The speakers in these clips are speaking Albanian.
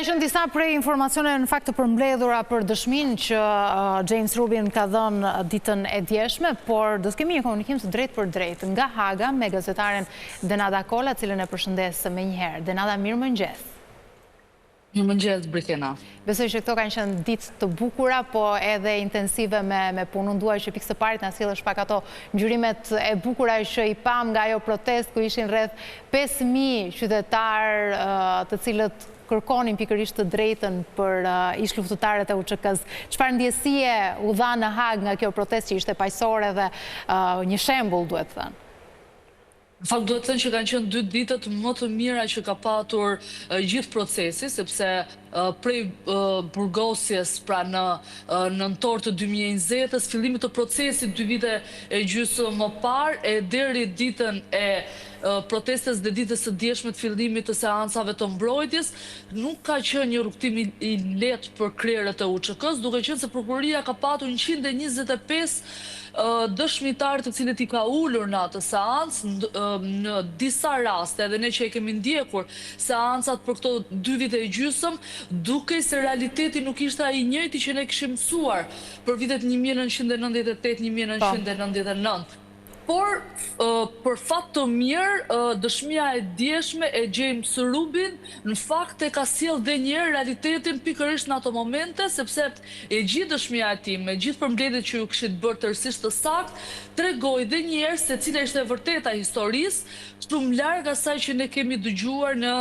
Kanë qenë disa prej informacione në fakt të përmbledhura për dëshmin që James Rubin ka dhënë ditën e djeshme, por do të kemi një komunikim të drejt për drejt nga Haga me gazetaren Denada Kolla, cilën e përshëndes me njëherë. Denada, mirëmëngjes. Mirëmëngjes, Brikena. Besoj që këto kanë qenë ditë të bukura, po edhe intensive me punën. Duaj që pikë së parit na sjellësh pak ato ngjyrimet e bukura që i pam nga ajo protestë ku ishin rreth 5.000 qytetarë të cilët kërkonin pikërisht të drejtën për ish luftëtarët e UÇK-s. Çfarë ndjesie u dha në Hag nga kjo protestë që ishte paqësore dhe një shembull, duhet thënë? Në fakt duhet thënë që kanë qenë 2 ditët më të mira që ka patur gjithë procesi, sepse prej burgosjes pra në nëntor të 2020-s, fillimit të procesit 2 vite e gjysmë më parë, e deri ditën e protestes dhe ditës së djeshme të fillimit të seancave të mbrojtjes, nuk ka qenë një rrugtim i lehtë për krerët e UÇK-s, duke qenë se prokuroria ka patur 125 dëshmitarë të cilët i ka ulur në atë seancë. Në disa raste, edhe ne që e kemi ndjekur seancat për këto 2 vite e gjysmë, duke se realiteti nuk ishte ai i njëjti që ne kishim mësuar për vitet 1998-1999. Por, për fat të mirë, dëshmia e djeshme e James Rubin në fakt e ka sjell dhe njëherë realitetin pikërisht në ato momente, sepse e gjithë dëshmia e tij, me gjithë përmbledhjet që ju kishit bërë tërësisht të saktë, tregoi dhe njëherë se cila ishte e vërteta historisë, shumë larg asaj që ne kemi dëgjuar në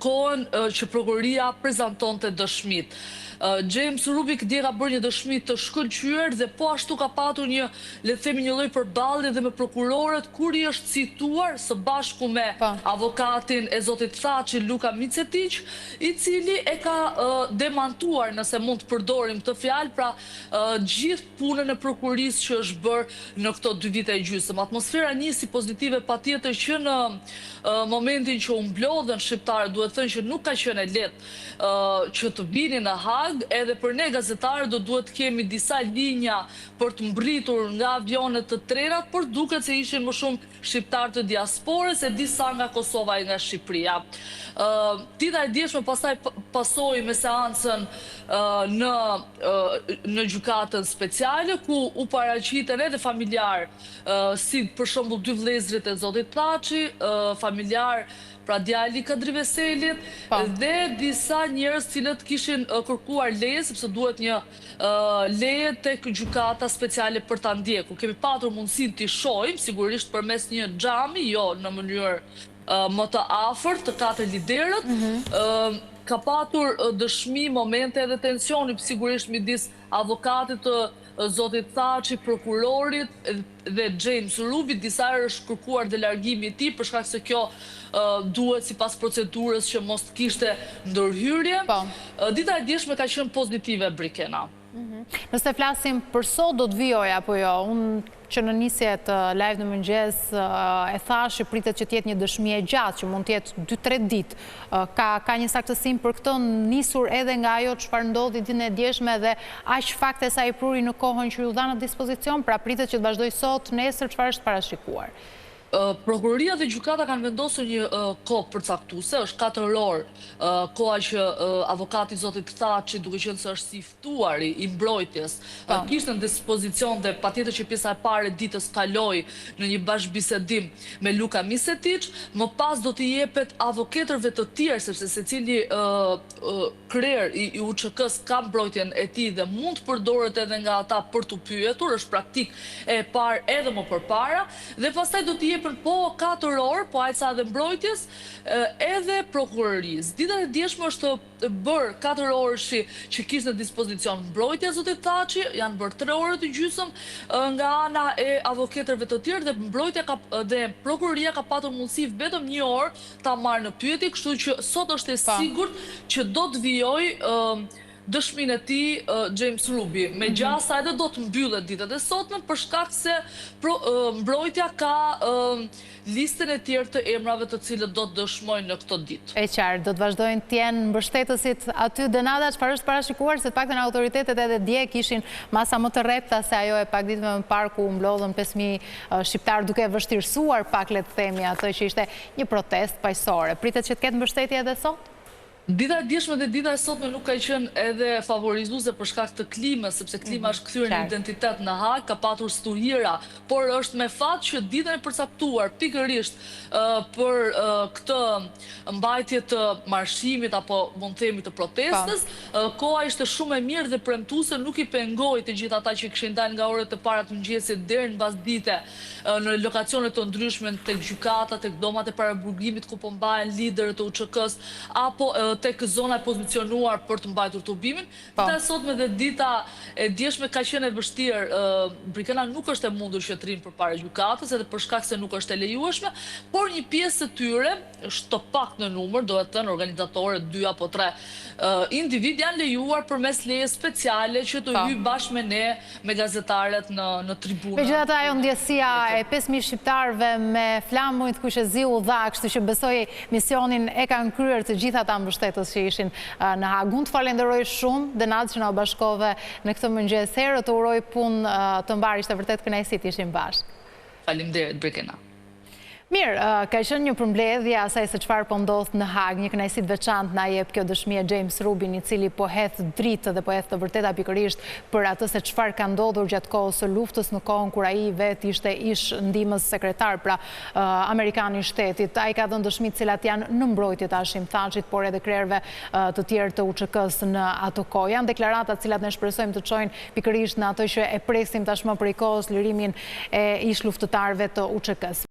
kohën që prokuroria prezantonte dëshmitë. James Rubin dje ka bërë një dëshmi të shkëlqyer dhe po ashtu ka patur një, le të themi, një lloj përballje dhe me prokurorët kur i është cituar së bashku me avokatin e zotit Thaçi, Luka Micetic, i cili e ka demantuar, nëse mund të përdorim këtë fjalë, pra gjithë punën e prokurisë që është bërë në këto 2 vite e gjysmë. Atmosfera nisi pozitive patjetër që në momentin që u mblodhen shqiptarët, duhet thënë që nuk ka qenë e lehtë që të vinin në Hag, edhe për ne gazetarët duhet kemi disa linja për të mbritur nga avionet të trenat, por duket se ishin më shumë shqiptarë të diasporës e disa nga Kosova e nga Shqipëria. Dita e djeshme pastaj pasoi me seancën në gjykatën speciale, ku u paraqiten edhe familjar, si për shembull 2 vëllezërit e zotit Thaçi, familjar pra djali Kadri Veselit, dhe disa njerëz cilët kishin kërkuar leje, sepse duhet një leje tek gjykata speciale për ta ndjekur. Kemi patur mundësinë t'i shohim, sigurisht përmes një xhami, jo në mënyrë më të afërt të 4 liderët. Ka patur dëshmi, momente edhe tensioni sigurisht midis avokatit të zotit Thaçi, prokurorit dhe James Rubin. Disa herë është kërkuar dhe largimi i tij për shkak se kjo duhet sipas procedurës që mos kishte ndërhyrje. Dita e djeshme ka qenë pozitive, Brikena. Nëse flasim për sot, do të vijoj apo jo? Unë që në nisje të live në mëngjes e thash që pritet që t'jetë një dëshmi e gjatë, që mund t'jetë 2-3 ditë. Ka një saktësim për këtë, nisur edhe nga ajo çfarë ndodhi ditën e djeshme dhe aq fakte sa i pruri në kohën që ju dha në dispozicion, pra pritet që të vazhdoj sot, nesër, çfarë është parashikuar? Prokuroria dhe gjykata kanë vendosur një kohë përcaktuese, është 4 orë, koha që avokati zotit Thaçi, duke qenë se është si i ftuari i mbrojtjes, kishte në dispozicion dhe patjetër që pjesa e parë e ditës kaloi në një bashkëbisedim me Luka Micetic, më pas do t'i jepet avokatërve të tjerë, sepse secili krer i UÇK-s ka mbrojtjen e tij dhe mund të përdoret edhe nga ata për t'u pyetur, është praktik e parë edhe më përpara, dhe pastaj do t'i jepet po 4 orë, po ajca dhe mbrojtjes, edhe prokurorisë. Dita e djeshme është bërë 4 orë që kishte në dispozicion mbrojtja zotit Thaçi, janë bërë 3 orë të gjysmë nga ana e avokatërve të tjerë, dhe mbrojtja dhe prokuroria ka patur mundësi vetëm 1 orë ta marrë në pyetje, kështu që sot është e sigurt që do të vijojë dëshminë e tij James Rubin. Megjithëse edhe do të mbyllet ditët e sotme për shkak se mbrojtja ka listën e tjerë të emrave të cilët do të dëshmojnë në këtë ditë. E qartë, do të vazhdojnë të jenë mbështetësit aty. Denada, çfarë është parashikuar, se të paktën autoritetet edhe dje kishin masa më të rrepta se ajo e pak ditëve më parë ku mblodhën 5.000 shqiptarë, duke vështirësuar pak, le të themi, atë që ishte një protestë paqësore. Pritet që të ketë mbështetje edhe sot? Dita e djeshme dhe dita e sotme nuk ka qenë edhe favorizuese për shkak të klimës, sepse klima është kthyer në identitet në Hag, ka patur stuhira, por është me fat që ditën e përcaktuar pikërisht për këtë mbajtje të marshimit apo mund të themi të protestës, koha ishte shumë e mirë dhe premtuese, nuk i pengoi të gjithë ata që kishin dalë nga orët e para të mëngjesit deri në pasdite në lokacione të ndryshme tek gjykata, tek domat e paraburgimit ku po mbahen liderët e UÇK-s apo tek zona e pozicionuar për të mbajtur tubimin. Dita e sotme dhe dita e djeshme ka qenë e vështirë. Brikena nuk është e mundur që të rinë përpara gjykatës, edhe për shkak se nuk është e lejueshme, por një pjesë e tyre, është të pak në numër, do të thënë organizatorë 2 apo 3 individ janë lejuar përmes leje speciale që të hyjë bashkë me ne, me gazetarët në tribuna. Megjithatë, ajo ndjesia e 5.000 shqiptarëve me flamujt kush e zi u dha, kështu që besoj misionin e kanë kryer të gjitha ata mbështetës që ishin në Hag. Unë të falenderoj shumë Denaz që na u bashkove në këtë mëngjes. Herë të uroj punë të mbar, ishte vërtet kënaqësi të ishim bashkë. Faleminderit Brikena. Mirë, ka qenë një përmbledhje asaj se çfarë po ndodh në Hag, një kënaqësi të veçantë na jep kjo dëshmi e James Rubin, i cili po hedh dritë dhe po hedh të vërteta pikërisht për atë se çfarë ka ndodhur gjatë kohës së luftës, në kohën kur ai vetë ishte ish ndihmës sekretar, pra amerikan i shtetit. Ai ka dhënë dëshmi të cilat janë në mbrojtje të Hashim Thaçit, por edhe krerëve të tjerë të UÇK-s në ato kohë. Janë deklarata të cilat ne shpresojmë të çojnë pikërisht në ato që e presim tashmë për kohës, lirimin e ish luftëtarëve të UÇK-s.